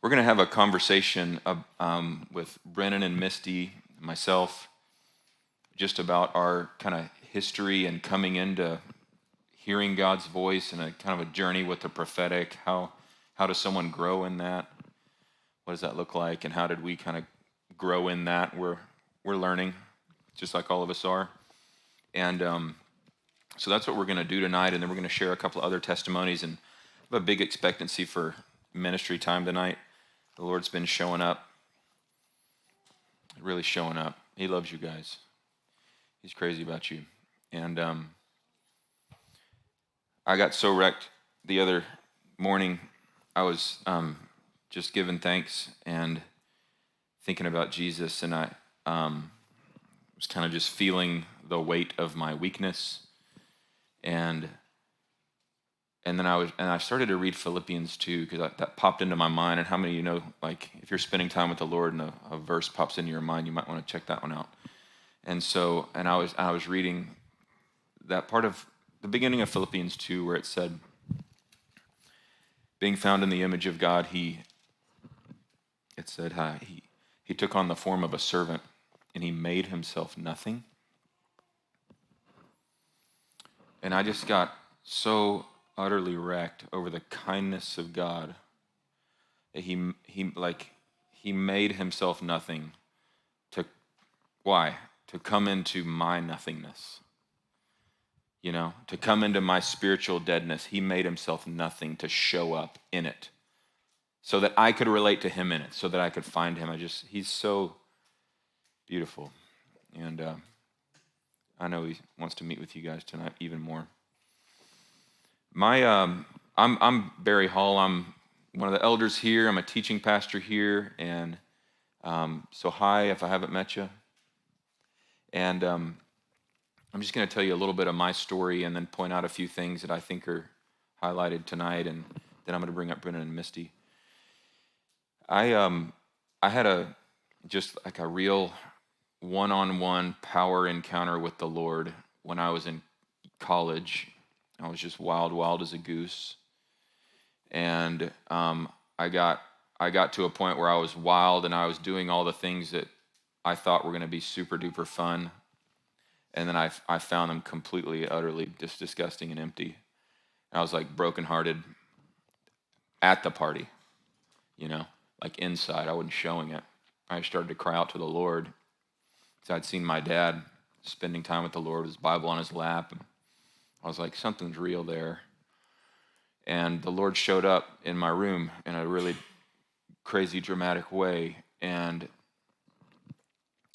We're going to have a conversation with Brennan and Misty, myself, just about our kind of history and coming into hearing God's voice and a kind of a journey with the prophetic. How does someone grow in that? What does that look like? And how did we kind of grow in that? We're learning, just like all of us are. And so that's what we're going to do tonight. And then we're going to share a couple of other testimonies and have a big expectancy for ministry time tonight. The Lord's been showing up, really showing up. He loves you guys. He's crazy about you. And I got so wrecked the other morning. I was just giving thanks and thinking about Jesus, and I was kind of just feeling the weight of my weakness. And then I started to read Philippians 2 because that popped into my mind. And how many of you know, like, if you're spending time with the Lord and a verse pops into your mind, you might want to check that one out. And so, I was reading that part of the beginning of Philippians 2 where it said, being found in the image of God, he took on the form of a servant and he made himself nothing. And I just got so utterly wrecked over the kindness of God. He made himself nothing to come into my nothingness. To come into my spiritual deadness. He made himself nothing to show up in it so that I could relate to him in it, so that I could find him. He's so beautiful. And I know he wants to meet with you guys tonight even more. I'm Barry Hall. I'm one of the elders here. I'm a teaching pastor here, and so hi if I haven't met you. And I'm just going to tell you a little bit of my story, and then point out a few things that I think are highlighted tonight, and then I'm going to bring up Brennan and Misty. I had a real one-on-one power encounter with the Lord when I was in college. I was just wild as a goose. And I got to a point where I was wild and I was doing all the things that I thought were going to be super duper fun. And then I found them completely, utterly just disgusting and empty. And I was like brokenhearted at the party, like inside. I wasn't showing it. I started to cry out to the Lord. So I'd seen my dad spending time with the Lord with his Bible on his lap. And I was like, something's real there. And the Lord showed up in my room in a really crazy, dramatic way. And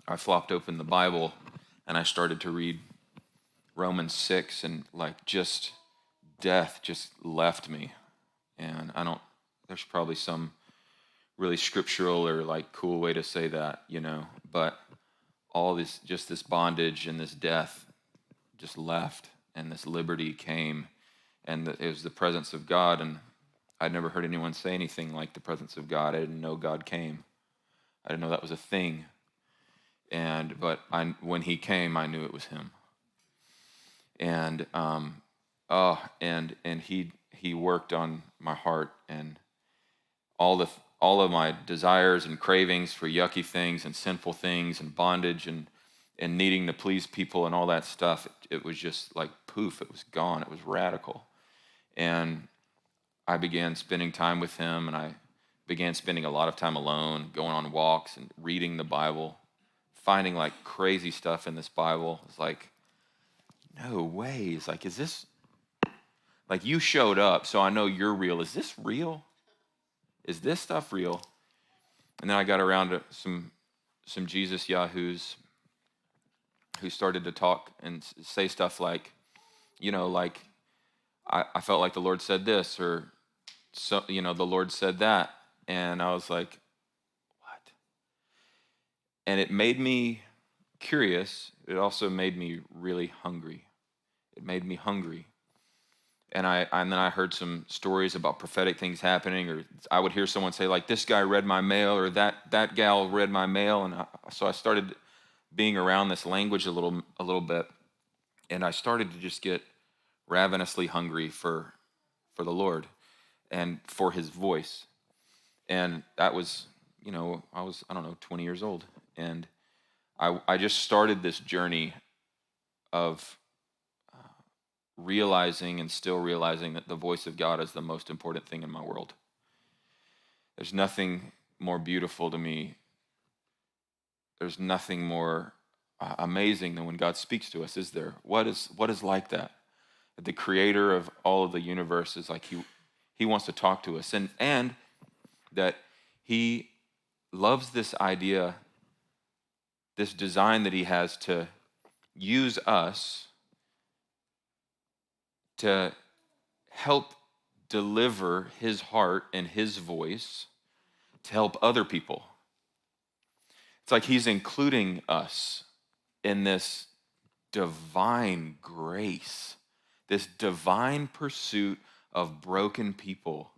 I flopped open the Bible and I started to read Romans 6, and just death just left me. And there's probably some really scriptural or cool way to say that, but all this bondage and this death just left, and this liberty came, and it was the presence of God. And I'd never heard anyone say anything like the presence of God. I didn't know God came. I didn't know that was a thing. But when he came, I knew it was him. And he worked on my heart, and all of my desires and cravings for yucky things and sinful things and bondage and needing to please people and all that stuff, it was just like poof, it was gone. It was radical. And I began spending time with him, and I began spending a lot of time alone, going on walks and reading the Bible, finding crazy stuff in this Bible. It's like, no way. It's like, is this, you showed up, so I know you're real. Is this real? Is this stuff real? And then I got around to some Jesus yahoos who started to talk and say stuff like, I felt like the Lord said this, or so, the Lord said that. And I was like, what? And it made me curious. It also made me really hungry. It made me hungry. And then I heard some stories about prophetic things happening, or I would hear someone say, this guy read my mail, or that gal read my mail. And so I started being around this language a little bit, and I started to just get ravenously hungry for the Lord and for his voice. And that was, I don't know, 20 years old. And I just started this journey of realizing and still realizing that the voice of God is the most important thing in my world. There's nothing more beautiful to me. There's nothing more amazing than when God speaks to us, is there? What is like that? The creator of all of the universe is like he wants to talk to us, and that he loves this idea, this design that he has to use us to help deliver his heart and his voice to help other people. It's like he's including us in this divine grace, this divine pursuit of broken people.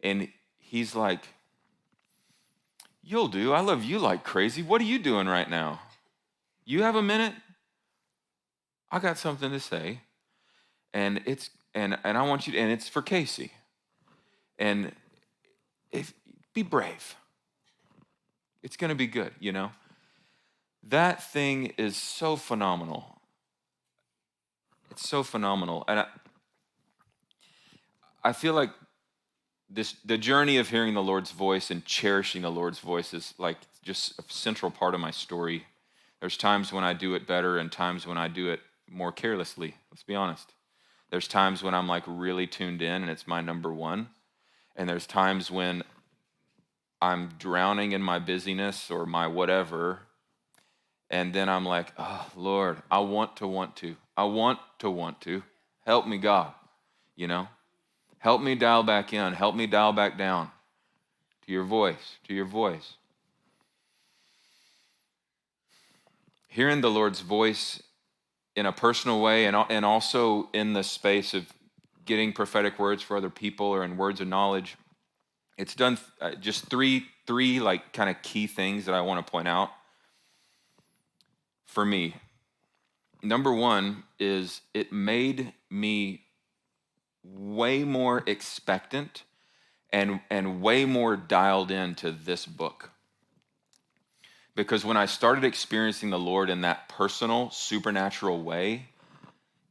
And he's like, you'll do. I love you like crazy. What are you doing right now? You have a minute? I got something to say. And it's and I want you to, and it's for Casey. And be brave. It's going to be good, That thing is so phenomenal. It's so phenomenal. And I feel like the journey of hearing the Lord's voice and cherishing the Lord's voice is like just a central part of my story. There's times when I do it better and times when I do it more carelessly. Let's be honest. There's times when I'm like really tuned in and it's my number one. And there's times when I'm drowning in my busyness or my whatever. And then I'm like, oh, Lord, I want to. I want to. Help me, God, Help me dial back in. Help me dial back down to your voice. Hearing the Lord's voice in a personal way and also in the space of getting prophetic words for other people or in words of knowledge, it's done just three like kind of key things that I want to point out for me. Number one is it made me way more expectant and way more dialed into this book. Because when I started experiencing the Lord in that personal, supernatural way,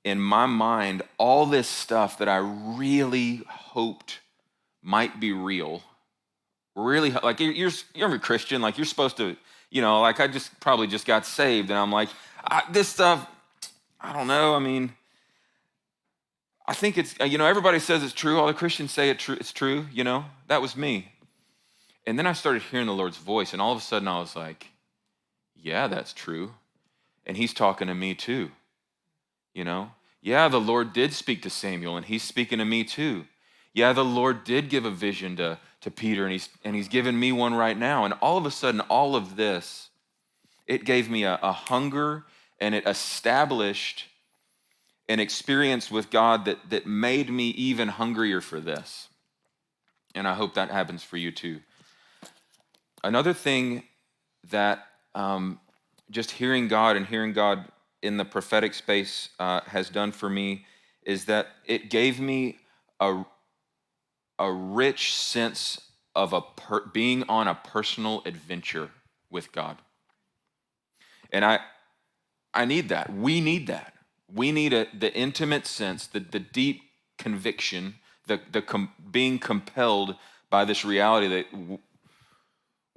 in my mind, all this stuff that I really hoped might be real, really, like you're a Christian, like you're supposed to, like I probably just got saved, and I'm like, this stuff, I don't know, I mean, I think it's, everybody says it's true. All the Christians say it's true, That was me. And then I started hearing the Lord's voice, and all of a sudden I was like, yeah, that's true. And he's talking to me too, Yeah, the Lord did speak to Samuel, and he's speaking to me too. Yeah, the Lord did give a vision to Peter, and he's given me one right now. And all of a sudden, all of this, it gave me a hunger, and it established an experience with God that made me even hungrier for this. And I hope that happens for you too. Another thing that just hearing God in the prophetic space has done for me is that it gave me a rich sense of being on a personal adventure with God. And I need that. We need that. We need the intimate sense, the deep conviction, being compelled by this reality that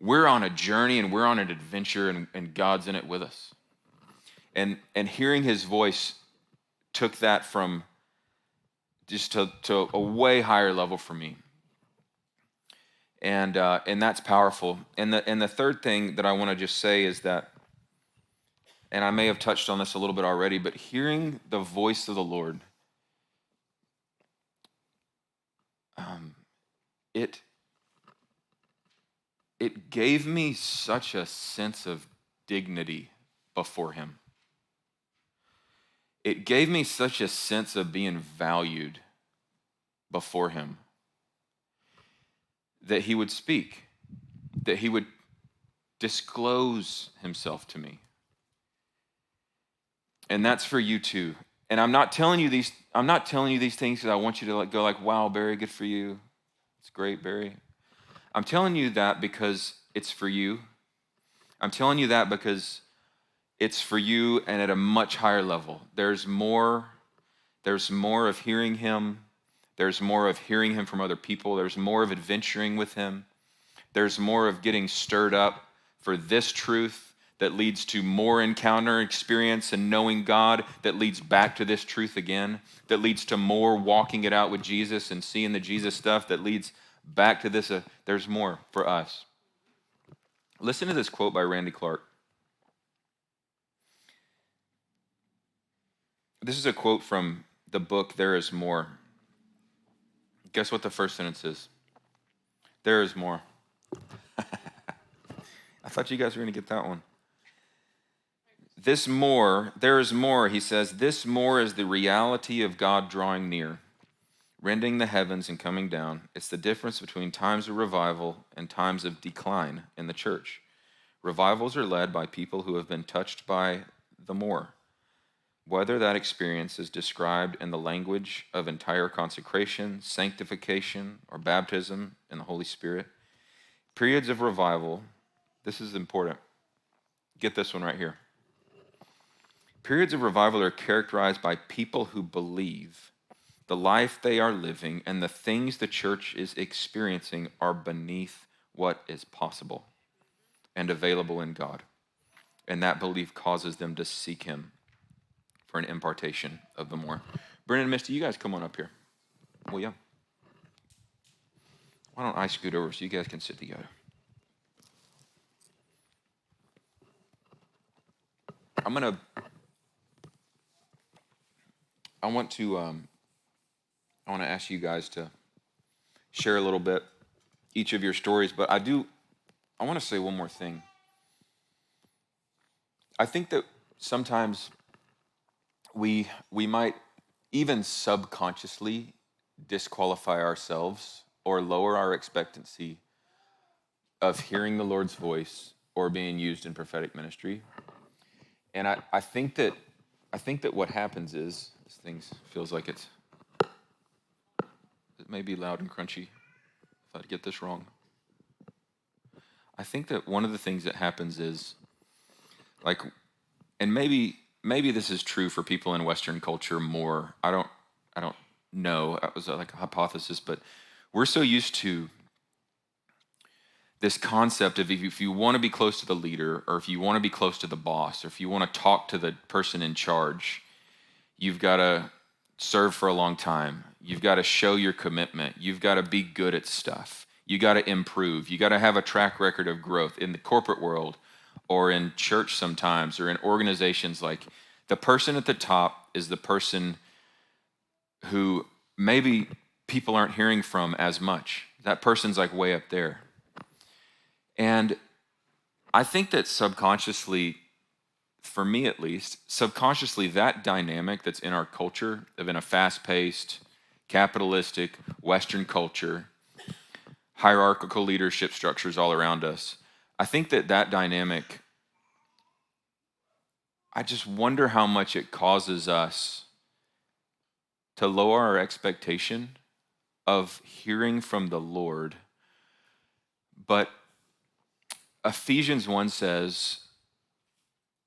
we're on a journey and we're on an adventure and God's in it with us. And hearing his voice took that from just to a way higher level for me. And that's powerful. And the third thing that I want to just say is that, and I may have touched on this a little bit already, but hearing the voice of the Lord, it gave me such a sense of dignity before him. It gave me such a sense of being valued before him, that he would speak, that he would disclose himself to me. And that's for you too. And I'm not telling you these things because I want you to go like, wow, Barry, good for you. It's great, Barry. I'm telling you that because it's for you. I'm telling you that because it's for you and at a much higher level. There's more of hearing him. There's more of hearing him from other people. There's more of adventuring with him. There's more of getting stirred up for this truth that leads to more encounter experience and knowing God, that leads back to this truth again, that leads to more walking it out with Jesus and seeing the Jesus stuff, that leads back to this. There's more for us. Listen to this quote by Randy Clark. This is a quote from the book, There Is More. Guess what the first sentence is? There is more. I thought you guys were going to get that one. This more, there is more, he says, this more is the reality of God drawing near, rending the heavens and coming down. It's the difference between times of revival and times of decline in the church. Revivals are led by people who have been touched by the more. Whether that experience is described in the language of entire consecration, sanctification, or baptism in the Holy Spirit, periods of revival, this is important. Get this one right here. Periods of revival are characterized by people who believe the life they are living and the things the church is experiencing are beneath what is possible and available in God. And that belief causes them to seek him for an impartation of the more. Brennan and Misty, you guys come on up here. Will you? Why don't I scoot over so you guys can sit together? I want to ask you guys to share a little bit, each of your stories, but I want to say one more thing. I think that sometimes we might even subconsciously disqualify ourselves or lower our expectancy of hearing the Lord's voice or being used in prophetic ministry. And I think that what happens is, this thing feels like it may be loud and crunchy if I get this wrong. I think that one of the things that happens is, like, and maybe this is true for people in Western culture more. I don't know. That was like a hypothesis, but we're so used to this concept of if you want to be close to the leader, or if you want to be close to the boss, or if you want to talk to the person in charge, you've got to serve for a long time. You've got to show your commitment. You've got to be good at stuff. You got to improve. You got to have a track record of growth in the corporate world or in church sometimes or in organizations. Like, the person at the top is the person who maybe people aren't hearing from as much. That person's like way up there. And I think that subconsciously, for me at least, subconsciously that dynamic that's in our culture, of in a fast-paced, capitalistic, Western culture, hierarchical leadership structures all around us, I think that dynamic, I just wonder how much it causes us to lower our expectation of hearing from the Lord. But Ephesians 1 says,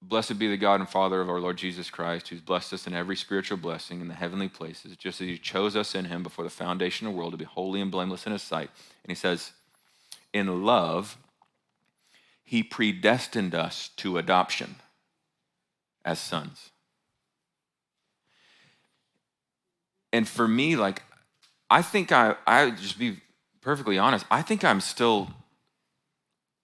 "Blessed be the God and Father of our Lord Jesus Christ, who's blessed us in every spiritual blessing in the heavenly places, just as he chose us in him before the foundation of the world to be holy and blameless in his sight." And he says, in love, he predestined us to adoption as sons. And for me, like, I think I just be perfectly honest, I think I'm still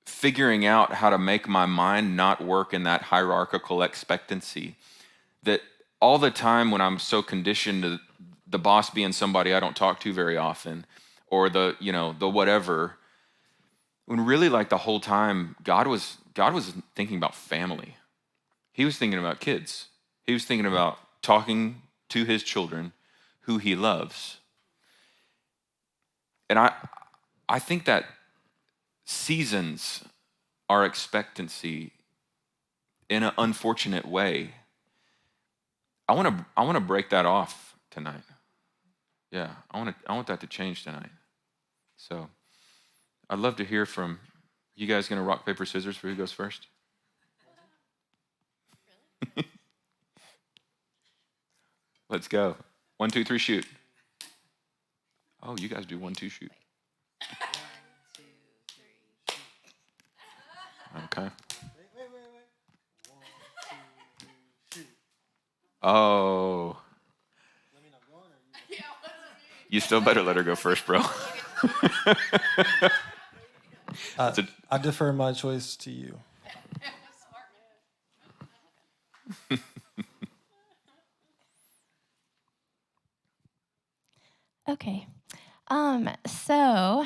figuring out how to make my mind not work in that hierarchical expectancy. That all the time when I'm so conditioned to the boss being somebody I don't talk to very often, or the whatever, when really, like, the whole time God was thinking about family. He was thinking about kids. He was thinking about talking to his children who he loves. And I think that seasons our expectancy in an unfortunate way. I want to break that off tonight. Yeah, I want that to change tonight. So I'd love to hear from you guys. Going to rock, paper, scissors for who goes first? Let's go. 1, 2, 3, shoot. Oh, you guys do 1, 2, shoot. 1, 2, 3, shoot. Okay. Wait. 1, 2, 3, shoot. Oh. Let me know going or you? You still better let her go first, bro. I defer my choice to you. Okay. So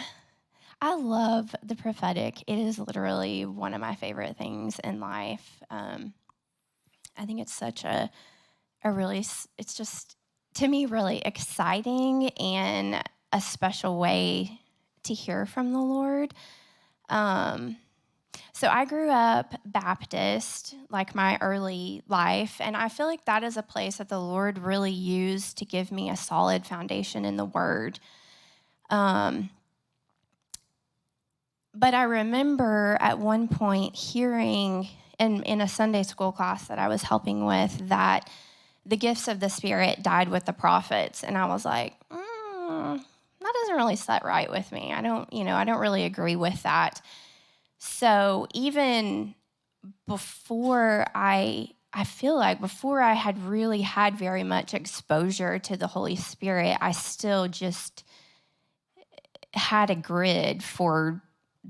I love the prophetic. It is literally one of my favorite things in life. I think it's such a really, it's just, to me, really exciting and a special way to hear from the Lord. So I grew up Baptist, like my early life, and I feel like that is a place that the Lord really used to give me a solid foundation in the Word. But I remember at one point hearing in a Sunday school class that I was helping with that the gifts of the Spirit died with the prophets. And I was like, that doesn't really set right with me. I don't really agree with that. So even before I feel like before I had really had very much exposure to the Holy Spirit, I still just had a grid for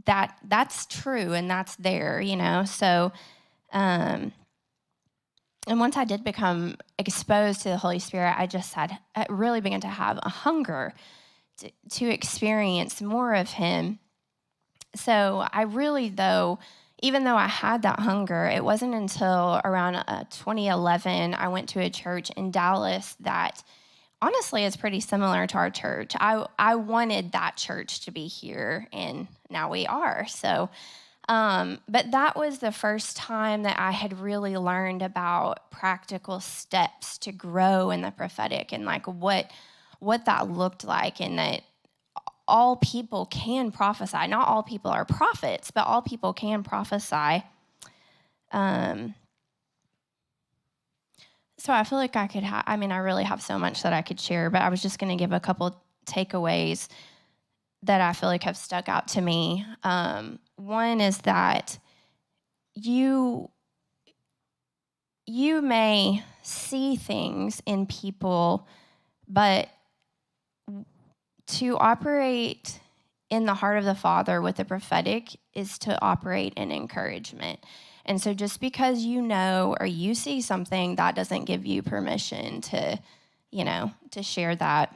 that. That's true and that's there, So, and once I did become exposed to the Holy Spirit, I really began to have a hunger to experience more of Him. So I really, even though I had that hunger, it wasn't until around 2011 I went to a church in Dallas that honestly is pretty similar to our church. I wanted that church to be here, and now we are. So, but that was the first time that I had really learned about practical steps to grow in the prophetic and like what that looked like, and that all people can prophesy. Not all people are prophets, but all people can prophesy. So I feel like I could I really have so much that I could share, but I was just going to give a couple takeaways that I feel like have stuck out to me. One is that you may see things in people, but to operate in the heart of the Father with the prophetic is to operate in encouragement. And so just because you know or you see something, that doesn't give you permission to, to share that.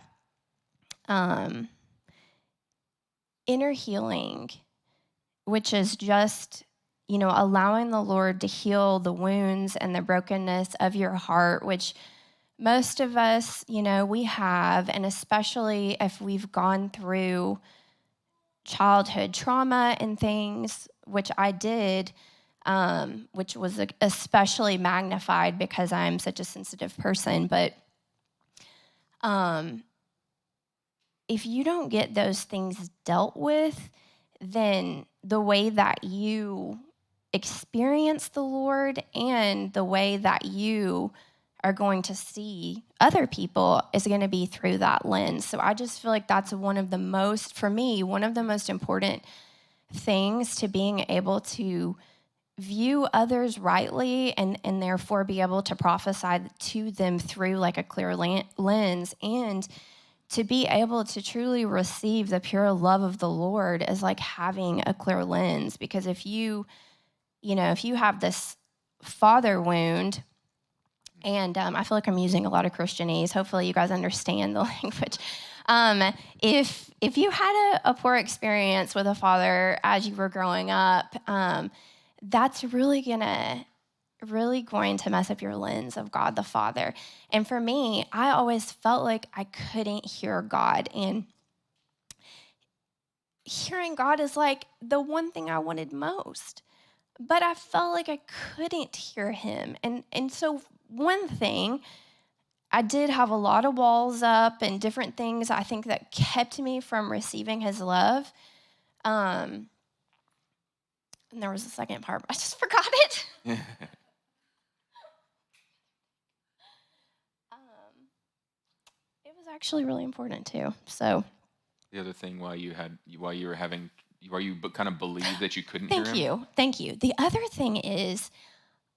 Inner healing, which is just, allowing the Lord to heal the wounds and the brokenness of your heart, which most of us, we have, and especially if we've gone through childhood trauma and things, which I did, which was especially magnified because I'm such a sensitive person. But if you don't get those things dealt with, then the way that you experience the Lord and the way that you are going to see other people is going to be through that lens. So I just feel like that's one of the most important things to being able to view others rightly and therefore be able to prophesy to them through like a clear lens, and to be able to truly receive the pure love of the Lord is like having a clear lens. Because if you have this father wound, and I feel like I'm using a lot of Christianese. Hopefully you guys understand the language. If you had a poor experience with a father as you were growing up, that's really going to mess up your lens of God the Father. And for me, I always felt like I couldn't hear God. And hearing God is like the one thing I wanted most. But I felt like I couldn't hear Him. And so one thing, I did have a lot of walls up and different things I think that kept me from receiving His love. And there was a second part, but I just forgot it. It was actually really important too. So The other thing why you kind of believed that you couldn't hear him? Thank you. The other thing is,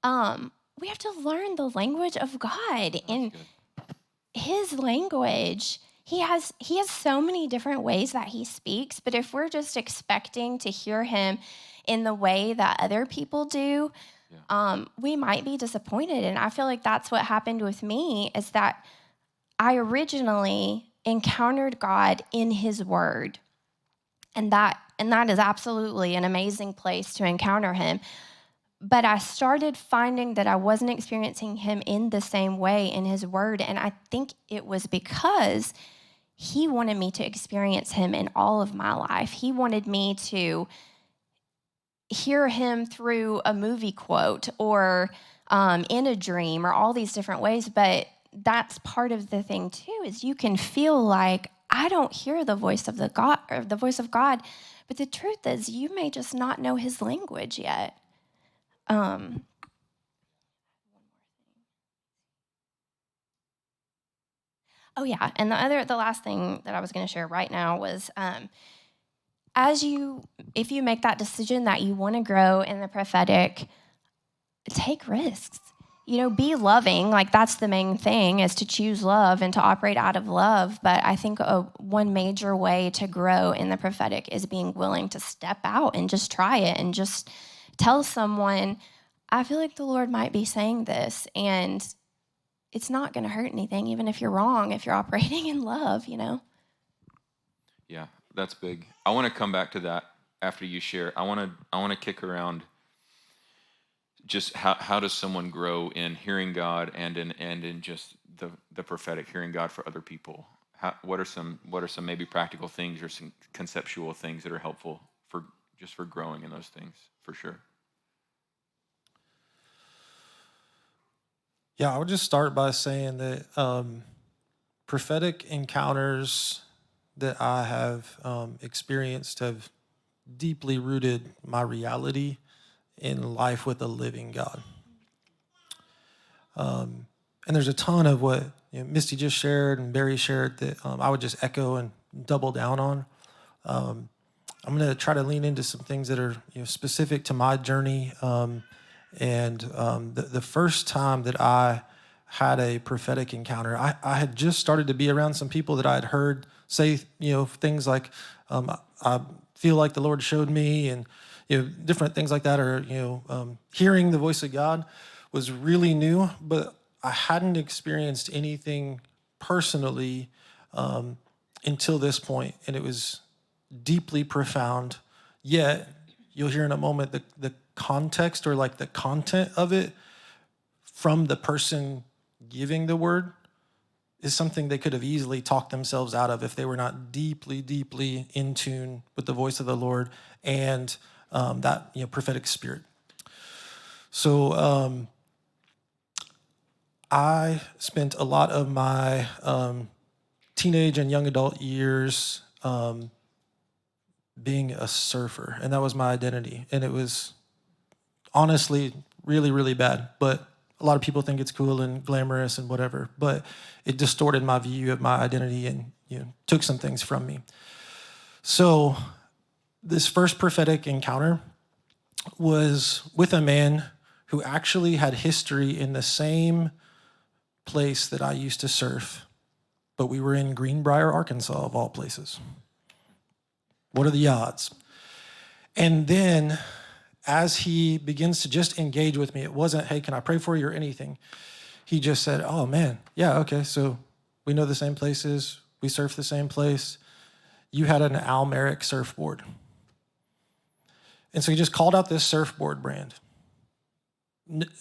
we have to learn the language of God. And Good. his language, he has so many different ways that he speaks, but if we're just expecting to hear him in the way that other people do, we might be disappointed. And I feel like that's what happened with me, is that I originally encountered God in his word. And that is absolutely an amazing place to encounter him. But I started finding that I wasn't experiencing him in the same way in his word. And I think it was because he wanted me to experience him in all of my life. He wanted me to hear him through a movie quote or in a dream or all these different ways. But that's part of the thing too, is you can feel like, I don't hear the voice of the voice of God. But the truth is, you may just not know his language yet. Oh yeah, and the last thing that I was going to share right now was, if you make that decision that you want to grow in the prophetic, take risks. Be loving. Like, that's the main thing, is to choose love and to operate out of love. But I think one major way to grow in the prophetic is being willing to step out and just try it and just tell someone, I feel like the Lord might be saying this, and it's not going to hurt anything, even if you're wrong, if you're operating in love, Yeah, that's big. I want to come back to that after you share. I want to kick around just how does someone grow in hearing God and in just the prophetic, hearing God for other people. What are some maybe practical things or some conceptual things that are helpful for growing in those things, for sure. Yeah, I would just start by saying that prophetic encounters that I have experienced have deeply rooted my reality in life with a living God. And there's a ton of what Misty just shared and Barry shared that I would just echo and double down on. I'm going to try to lean into some things that are specific to my journey. The first time that I had a prophetic encounter, I had just started to be around some people that I had heard say things like, I feel like the Lord showed me, and different things like that, or hearing the voice of God was really new, but I hadn't experienced anything personally until this point, and it was deeply profound. Yet you'll hear in a moment the context, or like the content of it, from the person giving the word, is something they could have easily talked themselves out of if they were not deeply, deeply in tune with the voice of the Lord and that prophetic spirit. So I spent a lot of my teenage and young adult years being a surfer, and that was my identity. And it was honestly really, really bad, but a lot of people think it's cool and glamorous and whatever, but it distorted my view of my identity and took some things from me. So this first prophetic encounter was with a man who actually had history in the same place that I used to surf, but we were in Greenbrier, Arkansas, of all places. What are the odds? And then as he begins to just engage with me, it wasn't, hey, can I pray for you or anything? He just said, oh man, yeah, okay, so we know the same places, we surf the same place. You had an Al Merrick surfboard. And so he just called out this surfboard brand.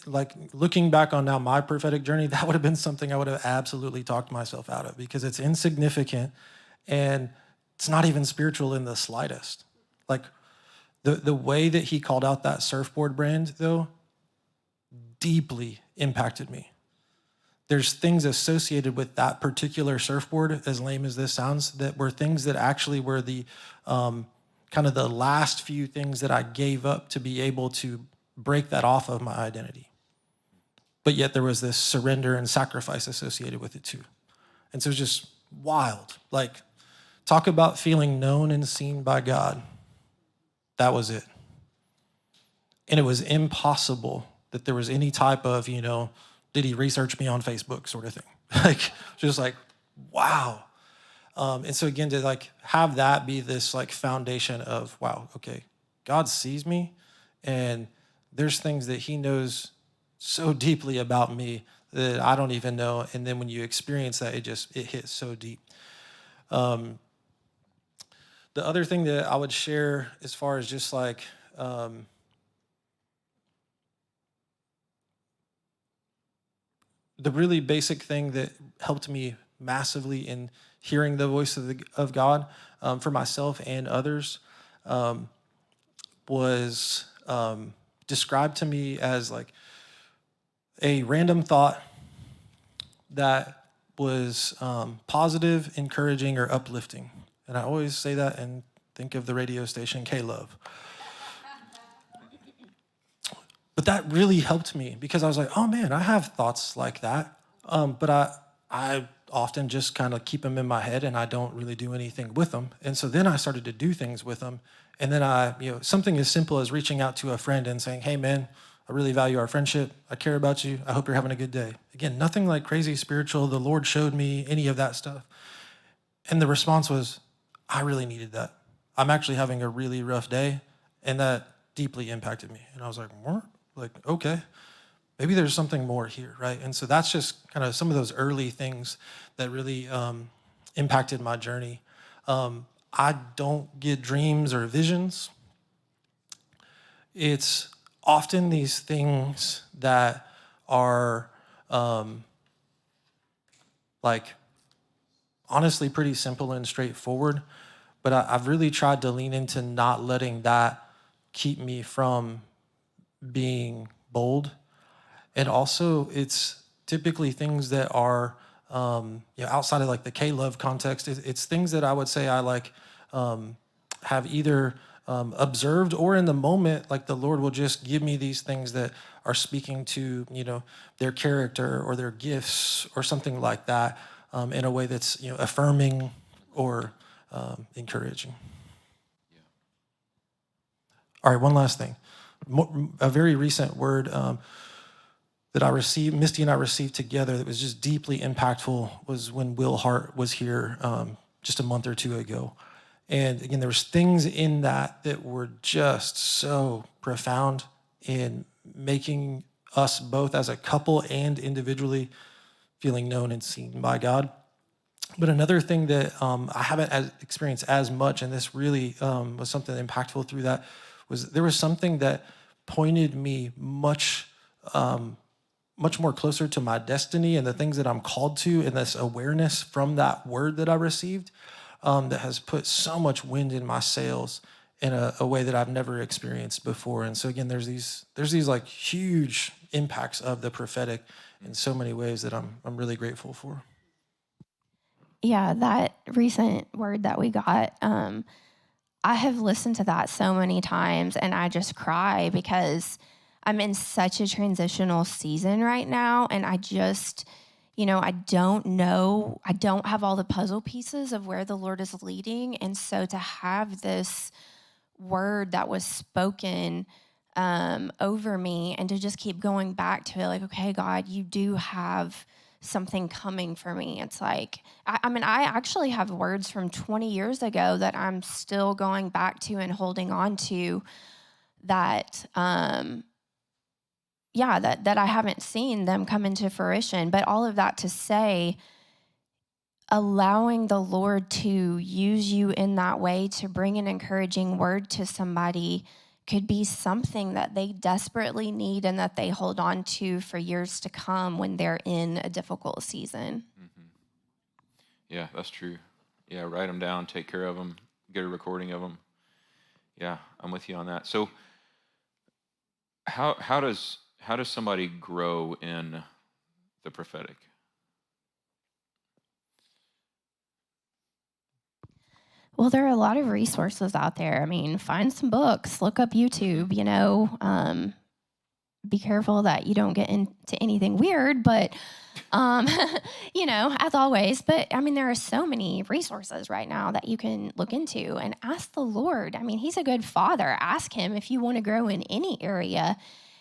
Like, looking back on now my prophetic journey, that would have been something I would have absolutely talked myself out of, because it's insignificant and it's not even spiritual in the slightest. Like, the way that he called out that surfboard brand, though, deeply impacted me. There's things associated with that particular surfboard, as lame as this sounds, that were things that actually were the kind kind of the last few things that I gave up to be able to break that off of my identity. But yet there was this surrender and sacrifice associated with it too. And so it's just wild. Like, talk about feeling known and seen by God. That was it. And it was impossible that there was any type of, did he research me on Facebook sort of thing. Like, just like, wow. And so again, to like have that be this like foundation of, wow, okay, God sees me and there's things that he knows so deeply about me that I don't even know. And then when you experience that, it hits so deep. The other thing that I would share as far as just like, the really basic thing that helped me massively in hearing the voice of God for myself and others was described to me as like a random thought that was positive, encouraging, or uplifting. And I always say that and think of the radio station K-Love. But that really helped me because I was like, oh man, I have thoughts like that. But I often just kind of keep them in my head and I don't really do anything with them. And so then I started to do things with them. And then something as simple as reaching out to a friend and saying, hey man, I really value our friendship. I care about you. I hope you're having a good day. Again, nothing like crazy spiritual. The Lord showed me any of that stuff. And the response was, I really needed that. I'm actually having a really rough day. And that deeply impacted me. And I was like, what? Like, okay, maybe there's something more here, right? And so that's just kind of some of those early things that really impacted my journey. I don't get dreams or visions. It's often these things that are like honestly pretty simple and straightforward, but I've really tried to lean into not letting that keep me from being bold. And also it's typically things that are outside of like the K-Love context. It's things that I would say I like have either observed or in the moment, like the Lord will just give me these things that are speaking to, their character or their gifts or something like that in a way that's, affirming or encouraging. All right, one last thing. A very recent word that I received, Misty and I received together that was just deeply impactful was when Will Hart was here just a month or two ago. And again, there was things in that were just so profound in making us both as a couple and individually feeling known and seen by God. But another thing that I haven't experienced as much, and this really was something impactful through that, was there was something that pointed me much more closer to my destiny and the things that I'm called to, and this awareness from that word that I received that has put so much wind in my sails in a way that I've never experienced before. And so again, there's these like huge impacts of the prophetic in so many ways that I'm really grateful for. Yeah, that recent word that we got, I have listened to that so many times and I just cry because I'm in such a transitional season right now. And I just, I don't know, I don't have all the puzzle pieces of where the Lord is leading. And so to have this word that was spoken over me and to just keep going back to it, like, okay, God, you do have something coming for me. It's like, I mean, I actually have words from 20 years ago that I'm still going back to and holding on to that, that I haven't seen them come into fruition. But all of that to say, allowing the Lord to use you in that way to bring an encouraging word to somebody could be something that they desperately need and that they hold on to for years to come when they're in a difficult season. Mm-hmm. Yeah, that's true. Yeah, write them down, take care of them, get a recording of them. Yeah, I'm with you on that. So how does somebody grow in the prophetic? Well, there are a lot of resources out there. I mean, find some books, look up YouTube, be careful that you don't get into anything weird, but, um, as always. But I mean, there are so many resources right now that you can look into and ask the Lord. I mean, He's a good Father. Ask Him if you want to grow in any area,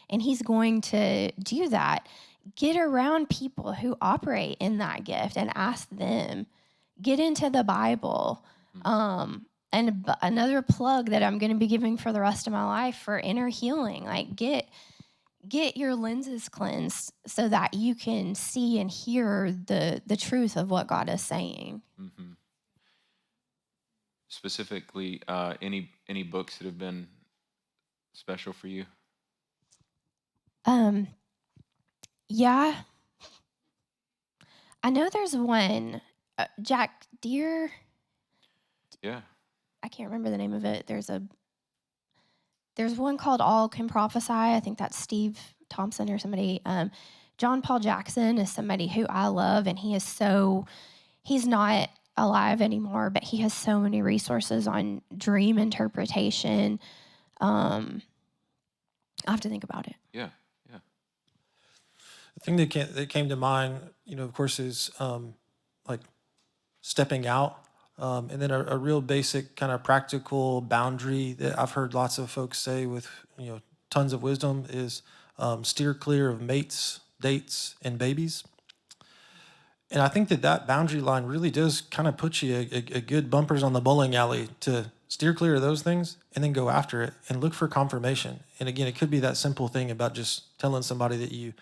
and He's going to do that. Get around people who operate in that gift and ask them. Get into the Bible. Another plug that I'm going to be giving for the rest of my life for inner healing, like get your lenses cleansed so that you can see and hear the truth of what God is saying. Mm-hmm. Specifically, any books that have been special for you? Yeah, I know there's one, Jack Deere. Yeah. I can't remember the name of it. There's one called All Can Prophesy. I think that's Steve Thompson or somebody. John Paul Jackson is somebody who I love, and he's not alive anymore, but he has so many resources on dream interpretation. I have to think about it. Yeah. The thing that came to mind, of course, is like stepping out. And then a real basic kind of practical boundary that I've heard lots of folks say with, tons of wisdom is steer clear of mates, dates, and babies. And I think that boundary line really does kind of put you a good bumpers on the bowling alley to steer clear of those things and then go after it and look for confirmation. And again, it could be that simple thing about just telling somebody that you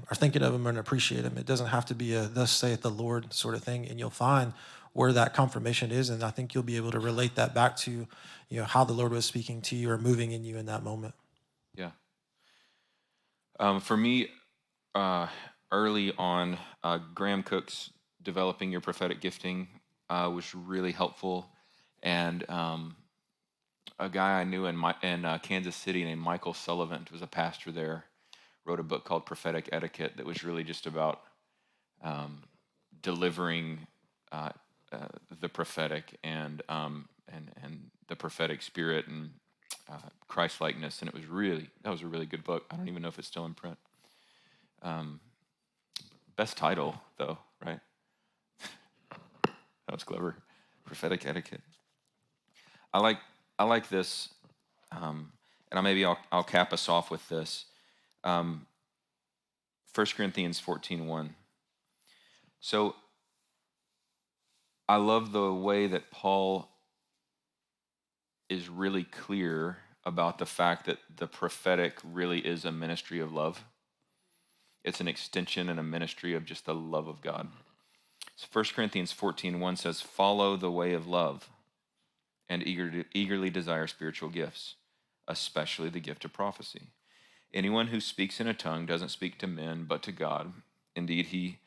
are thinking of them and appreciate them. It doesn't have to be a thus saith the Lord sort of thing. And you'll find where that confirmation is. And I think you'll be able to relate that back to, how the Lord was speaking to you or moving in you in that moment. Yeah. For me, early on, Graham Cook's Developing Your Prophetic Gifting was really helpful. And a guy I knew in Kansas City named Michael Sullivan, who was a pastor there, wrote a book called Prophetic Etiquette that was really just about delivering the prophetic and the prophetic spirit and Christ-likeness. And that was a really good book. I don't even know if it's still in print. Best title, though, right? That was clever. Prophetic Etiquette. I like this, and I'll cap us off with this. 1 Corinthians 14:1. So I love the way that Paul is really clear about the fact that the prophetic really is a ministry of love. It's an extension and a ministry of just the love of God. So 1 Corinthians 14:1 says, "Follow the way of love and eagerly desire spiritual gifts, especially the gift of prophecy. Anyone who speaks in a tongue doesn't speak to men, but to God. Indeed,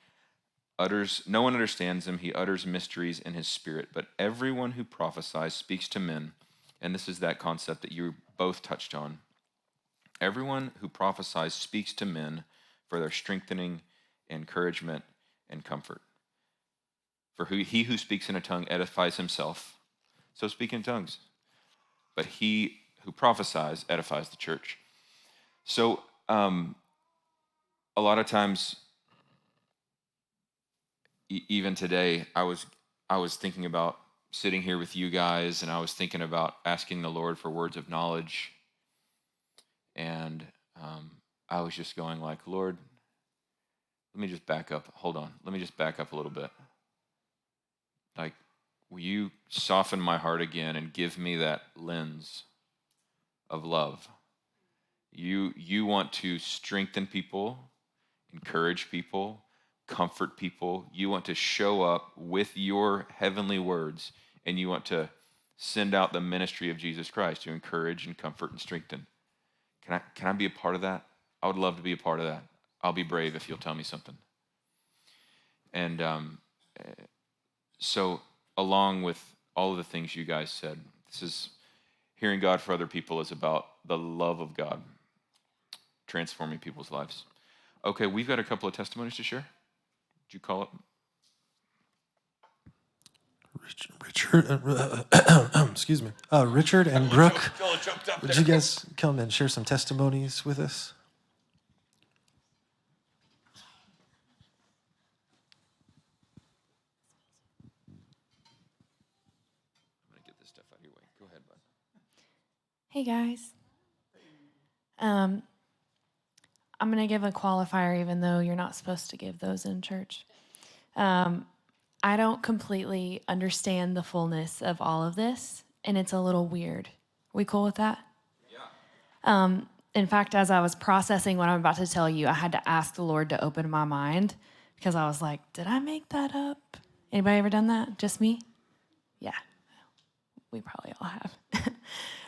no one understands him. He utters mysteries in his spirit. But everyone who prophesies speaks to men." And this is that concept that you both touched on. Everyone who prophesies speaks to men for their strengthening, encouragement, and comfort. For he who speaks in a tongue edifies himself. So speak in tongues. But he who prophesies edifies the church. So a lot of times, even today, I was thinking about sitting here with you guys, and I was thinking about asking the Lord for words of knowledge. And I was just going like, Lord, let me just back up. Hold on. Let me just back up a little bit. Like, will you soften my heart again and give me that lens of love? You want to strengthen people, encourage people, comfort people. You want to show up with your heavenly words, and you want to send out the ministry of Jesus Christ to encourage and comfort and strengthen. Can I be a part of that? I would love to be a part of that. I'll be brave if you'll tell me something. And so along with all of the things you guys said, this is hearing God for other people is about the love of God transforming people's lives. Okay, we've got a couple of testimonies to share. Did you call it? excuse me, Richard and Brooke, would you guys come and share some testimonies with us? I'm going to get this stuff out of your way. Go ahead, bud. Hey guys. I'm going to give a qualifier even though you're not supposed to give those in church. I don't completely understand the fullness of all of this, and it's a little weird. We cool with that? Yeah. In fact, as I was processing what I'm about to tell you, I had to ask the Lord to open my mind because I was like, did I make that up? Anybody ever done that? Just me? Yeah. We probably all have.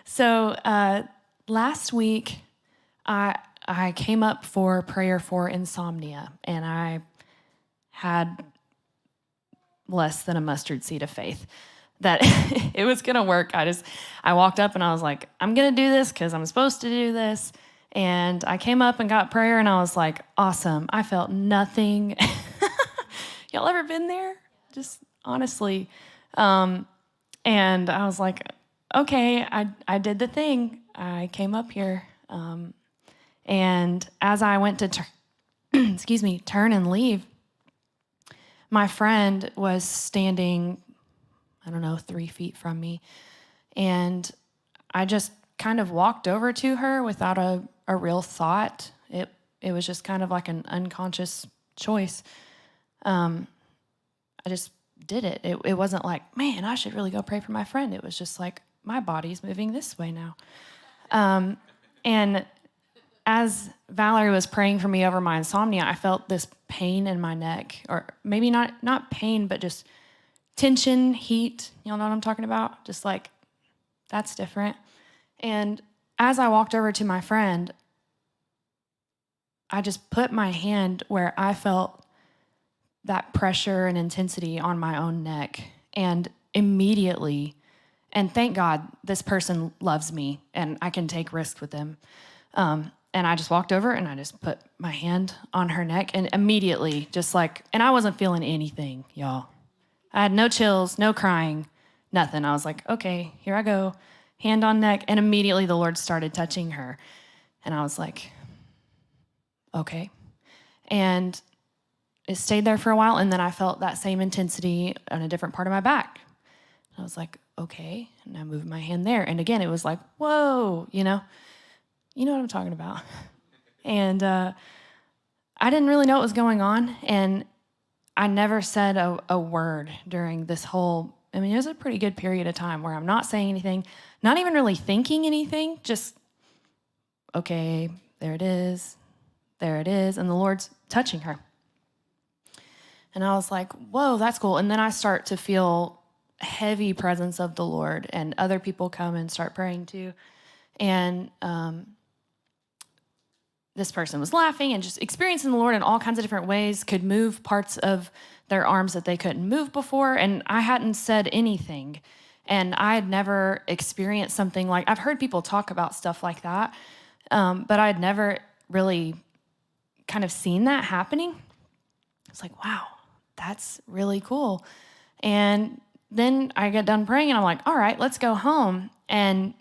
So last week, I came up for prayer for insomnia, and I had less than a mustard seed of faith that it was going to work. I walked up and I was like, I'm going to do this because I'm supposed to do this. And I came up and got prayer, and I was like, awesome. I felt nothing. Y'all ever been there? Just honestly. And I was like, okay, I did the thing. I came up here. And as I went to turn and leave, my friend was standing, 3 feet from me. And I just kind of walked over to her without a real thought. It was just kind of like an unconscious choice. I just did it. It wasn't like, man, I should really go pray for my friend. It was just like, my body's moving this way now. And as Valerie was praying for me over my insomnia, I felt this pain in my neck, or maybe not pain, but just tension, heat. Y'all know what I'm talking about? Just like, that's different. And as I walked over to my friend, I just put my hand where I felt that pressure and intensity on my own neck. And immediately, and thank God, this person loves me and I can take risks with them. And I just walked over and I just put my hand on her neck, and immediately, just like, and I wasn't feeling anything, y'all. I had no chills, no crying, nothing. I was like, okay, here I go, hand on neck, and immediately the Lord started touching her. And I was like, okay. And it stayed there for a while, and then I felt that same intensity on a different part of my back. I was like, okay, and I moved my hand there. And again, it was like, whoa, You know what I'm talking about. And I didn't really know what was going on. And I never said a word during this whole, it was a pretty good period of time where I'm not saying anything, not even really thinking anything, just, okay, there it is. And the Lord's touching her. And I was like, whoa, that's cool. And then I start to feel heavy presence of the Lord, and other people come and start praying too. And this person was laughing and just experiencing the Lord in all kinds of different ways, could move parts of their arms that they couldn't move before. And I hadn't said anything. And I had never experienced something like, I've heard people talk about stuff like that, but I had never really kind of seen that happening. It's like, wow, that's really cool. And then I get done praying and I'm like, all right, let's go home. And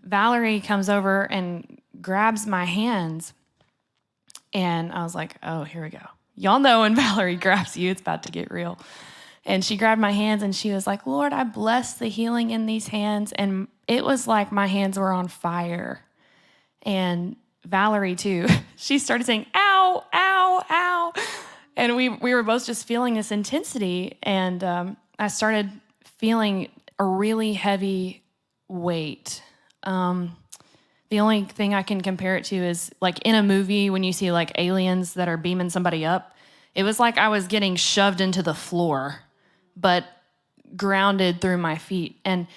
Valerie comes over and grabs my hands. And I was like, oh, here we go. Y'all know when Valerie grabs you, it's about to get real. And she grabbed my hands and she was like, Lord, I bless the healing in these hands. And it was like my hands were on fire. And Valerie too, she started saying, ow, ow, ow. And we were both just feeling this intensity. And I started feeling a really heavy weight. The only thing I can compare it to is like in a movie when you see like aliens that are beaming somebody up, it was like I was getting shoved into the floor, but grounded through my feet. And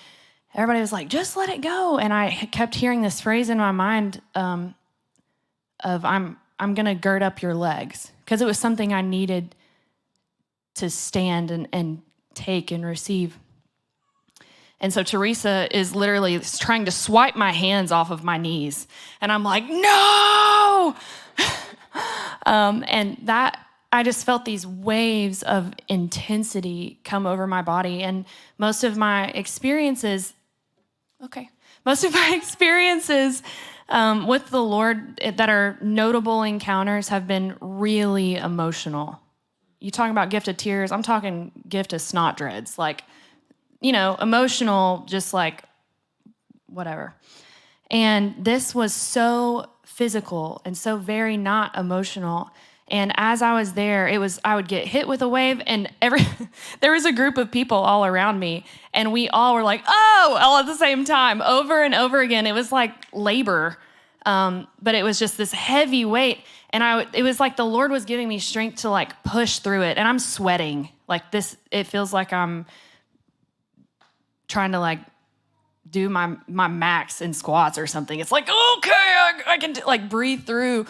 everybody was like, just let it go. And I kept hearing this phrase in my mind of I'm going to gird up your legs, because it was something I needed to stand and take and receive. And so Teresa is literally trying to swipe my hands off of my knees. And I'm like, no! And that, I just felt these waves of intensity come over my body. And most of my experiences with the Lord that are notable encounters have been really emotional. You talking about gift of tears, I'm talking gift of snot dreads, like, emotional, just like whatever. And this was so physical and so very not emotional. And as I was there, I would get hit with a wave, and there was a group of people all around me, and we all were like, oh, all at the same time, over and over again. It was like labor, but it was just this heavy weight. And it was like the Lord was giving me strength to like push through it. And I'm sweating like this. It feels like I'm trying to like do my max in squats or something. It's like, okay, I can like breathe through.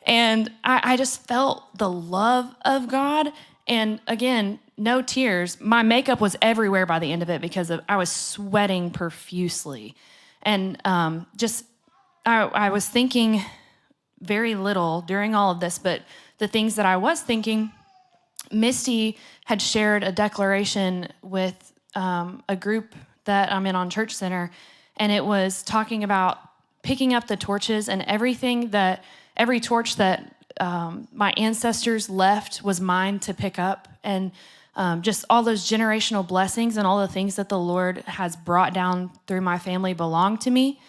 And I just felt the love of God. And again, no tears. My makeup was everywhere by the end of it because I was sweating profusely. And I was thinking very little during all of this, but the things that I was thinking, Misty had shared a declaration with a group that I'm in on Church Center, and it was talking about picking up the torches, and every torch that my ancestors left was mine to pick up, and just all those generational blessings and all the things that the Lord has brought down through my family belong to me.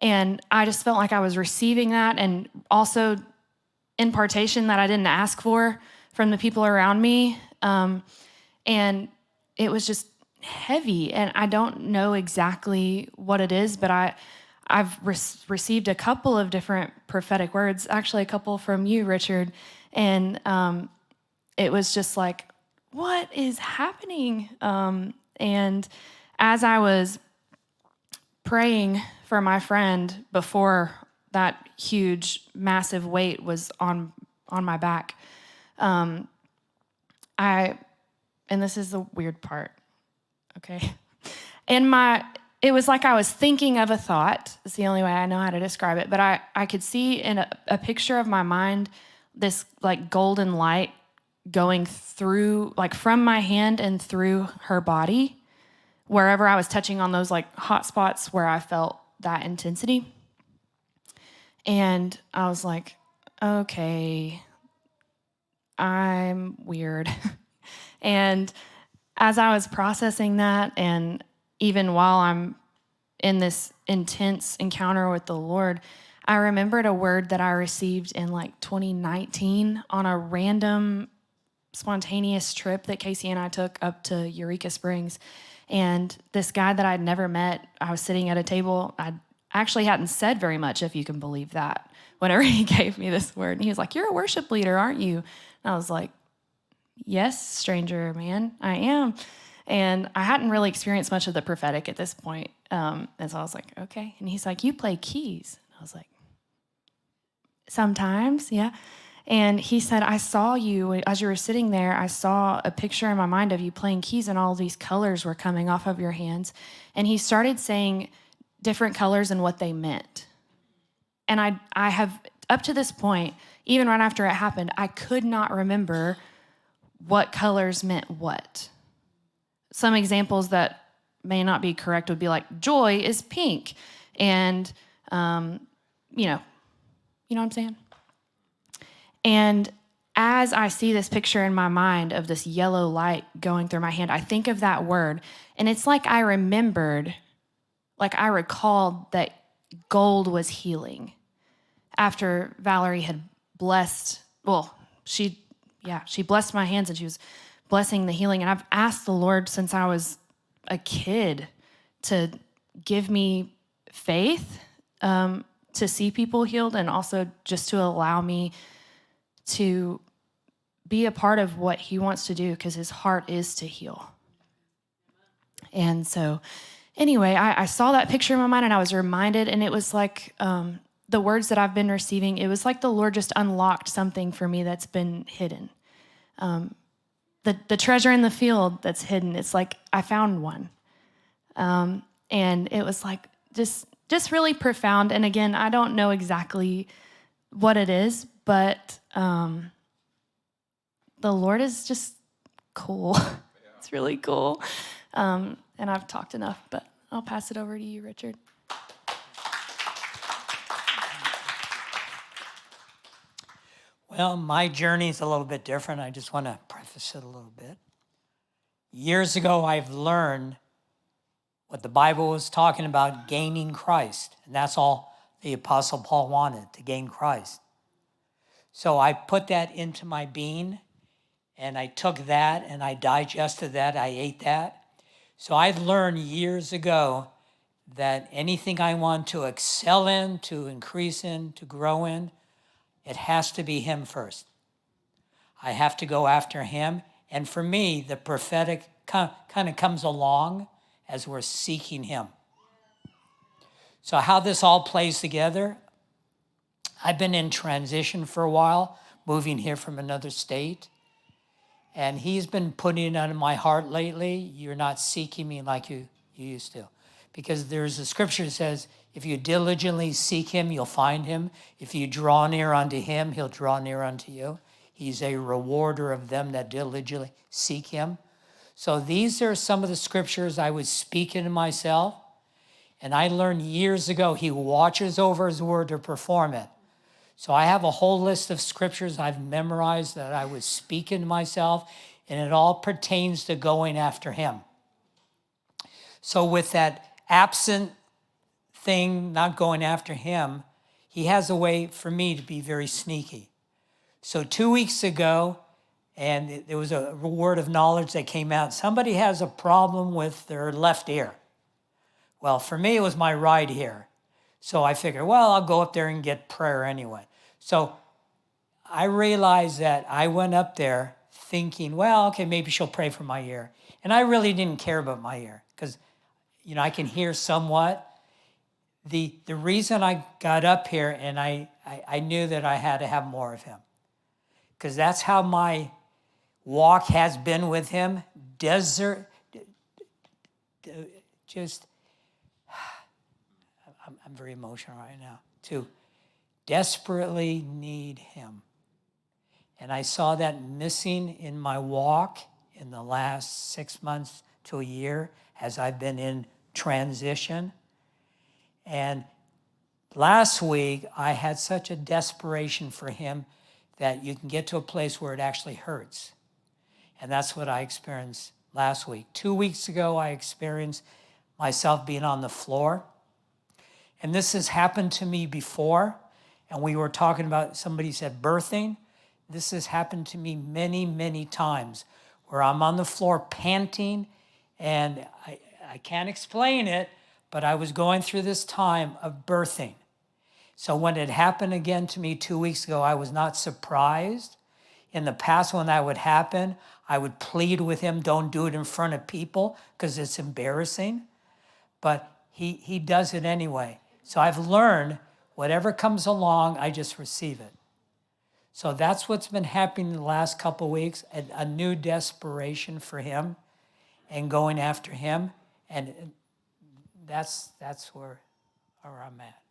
And I just felt like I was receiving that, and also impartation that I didn't ask for from the people around me. And it was just heavy, and I don't know exactly what it is, but I've received a couple of different prophetic words, actually a couple from you, Richard, and it was just like, what is happening? And as I was praying for my friend before that huge, massive weight was on my back, and this is the weird part, okay? It was like I was thinking of a thought. It's the only way I know how to describe it. But I could see in a picture of my mind this like golden light going through, like from my hand and through her body, wherever I was touching on those like hot spots where I felt that intensity. And I was like, okay, I'm weird. And as I was processing that, and even while I'm in this intense encounter with the Lord, I remembered a word that I received in like 2019 on a random spontaneous trip that Casey and I took up to Eureka Springs. And this guy that I'd never met, I was sitting at a table. I actually hadn't said very much, if you can believe that, whenever he gave me this word. And he was like, "You're a worship leader, aren't you?" And I was like, "Yes, stranger man, I am." And I hadn't really experienced much of the prophetic at this point. And so I was like, okay. And he's like, "You play keys?" And I was like, "Sometimes, yeah." And he said, "I saw you, as you were sitting there, I saw a picture in my mind of you playing keys, and all these colors were coming off of your hands." And he started saying different colors and what they meant. And I have, up to this point, even right after it happened, I could not remember what colors meant what. Some examples that may not be correct would be like, joy is pink. And, you know what I'm saying? And as I see this picture in my mind of this yellow light going through my hand, I think of that word. And it's like I recalled that gold was healing after Valerie had blessed, she blessed my hands, and she was blessing the healing. And I've asked the Lord since I was a kid to give me faith to see people healed, and also just to allow me to be a part of what he wants to do, because his heart is to heal. And so anyway, I saw that picture in my mind, and I was reminded, and it was like the words that I've been receiving, it was like the Lord just unlocked something for me that's been hidden. The treasure in the field that's hidden, it's like I found one. And it was like just really profound. And again, I don't know exactly what it is, but the Lord is just cool. It's really cool. And I've talked enough, but I'll pass it over to you, Richard. Well, my journey is a little bit different. I just want to preface it a little bit. Years ago, I've learned what the Bible was talking about, gaining Christ. And that's all the Apostle Paul wanted, to gain Christ. So I put that into my being, and I took that, and I digested that, I ate that. So I learned years ago that anything I want to excel in, to increase in, to grow in, it has to be him first. I have to go after him. And for me, the prophetic kind of comes along as we're seeking him. So how this all plays together, I've been in transition for a while, moving here from another state. And he's been putting it on my heart lately, you're not seeking me like you used to. Because there's a scripture that says, if you diligently seek him, you'll find him. If you draw near unto him, he'll draw near unto you. He's a rewarder of them that diligently seek him. So these are some of the scriptures I was speaking to myself. And I learned years ago, he watches over his word to perform it. So I have a whole list of scriptures I've memorized that I was speaking to myself, and it all pertains to going after him. So with that absent thing, not going after him, he has a way for me to be very sneaky. So 2 weeks ago, and there was a word of knowledge that came out. Somebody has a problem with their left ear. Well, for me, it was my right ear. So I figured, well, I'll go up there and get prayer anyway. So I realized that I went up there thinking, well, okay, maybe she'll pray for my ear. And I really didn't care about my ear because, I can hear somewhat. The reason I got up here and I knew that I had to have more of him, because that's how my walk has been with him. I'm very emotional right now, to desperately need him. And I saw that missing in my walk in the last 6 months to a year as I've been in transition. And last week, I had such a desperation for him that you can get to a place where it actually hurts. And that's what I experienced last week. 2 weeks ago, I experienced myself being on the floor. And this has happened to me before. And we were talking about, somebody said birthing. This has happened to me many, many times where I'm on the floor panting, and I can't explain it, but I was going through this time of birthing. So when it happened again to me 2 weeks ago, I was not surprised. In the past, when that would happen, I would plead with him, don't do it in front of people because it's embarrassing. But he does it anyway. So I've learned whatever comes along, I just receive it. So that's what's been happening the last couple of weeks, a new desperation for him and going after him. And that's where I'm at.